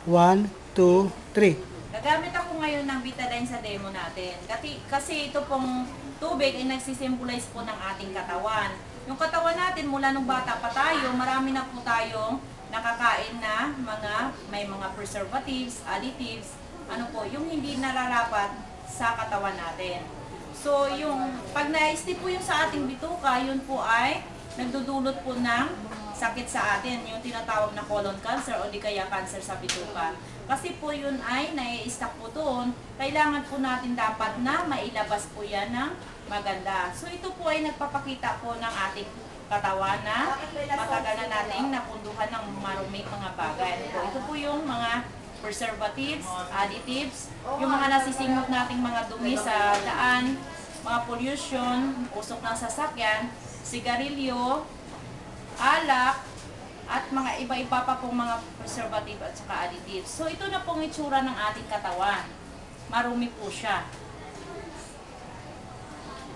1, 2, 3. Gagamit ako ngayon ng Vitaline sa demo natin. Kasi ito pong tubig ay nagsisimbolize po ng ating katawan. Yung katawan natin mula nung bata pa tayo, marami na po tayong nakakain na may mga preservatives, additives, ano po, yung hindi nararapat sa katawan natin. So, yung pag na-stay po yung sa ating bituka, yun po ay nagdudulot po ng sakit sa atin, yung tinatawag na colon cancer o di kaya cancer sa bituka. Kasi po yun ay nai-stack po doon, kailangan po natin dapat na mailabas po yan ng maganda. So ito po ay nagpapakita po ng ating katawan na matagal na nating napunduhan ng marumi mga bagay. Ito po yung mga preservatives, additives, yung mga nasisingot nating mga dumi sa daan, mga pollution, usok ng sasakyan, sigarilyo, alak, at mga iba-iba pa pong mga preservative at saka additives. So ito na pong itsura ng ating katawan. Marumi po siya.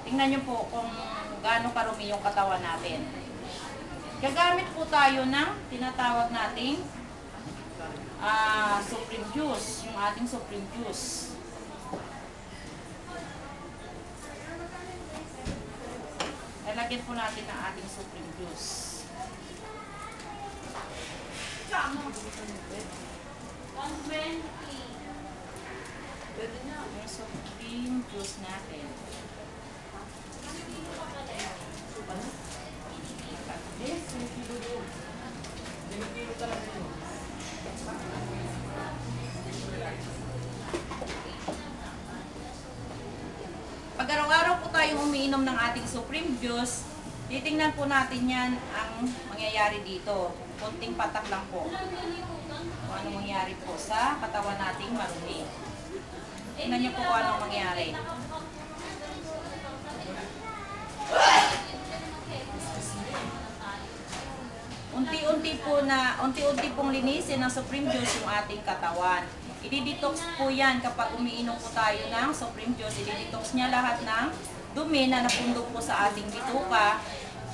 Tingnan nyo po kung gaano karumi yung katawan natin. Gagamit po tayo ng tinatawag nating Supreme Juice, yung ating Supreme Juice. Lalagyan po natin ang ating Supreme Juice. Yung Supreme Juice natin. Pag araw-araw po tayong umiinom ng ating Supreme Juice, titingnan po natin yan ang mangyayari dito. Kunting patak lang po. Kung anong mangyayari po sa katawan nating marumi. Tingnan niyo po kung anong mangyayari. Unti-unti pong linisin ng Supreme Juice yung ating katawan. I-detox po yan kapag umiinom po tayo ng Supreme Juice. I-detox niya lahat ng dumi na napundok po sa ating bituka.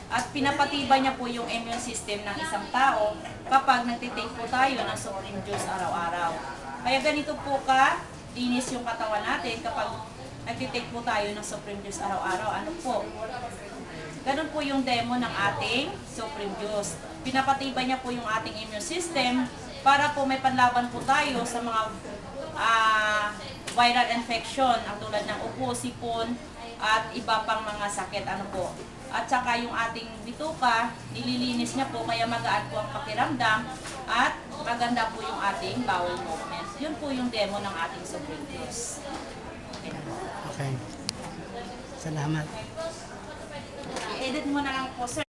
At pinapatibay niya po yung immune system ng isang tao kapag nagtitake po tayo ng Supreme Juice araw-araw. Kaya ganito po linis yung katawan natin kapag nagtitake po tayo ng Supreme Juice araw-araw. Ano po? Ganun po yung demo ng ating Supreme Juice. Pinapatibay niya po yung ating immune system para po may panlaban po tayo sa mga viral infection, ang tulad ng upo, sipon, at iba pang mga sakit. Ano po? At saka yung ating bituka, nililinis niya po kaya magaan po ang pakiramdam at maganda po yung ating bowel movement. Yun po yung demo ng ating Supreme Juice. Okay na po. Okay. Salamat. I-edit mo na lang po, sir.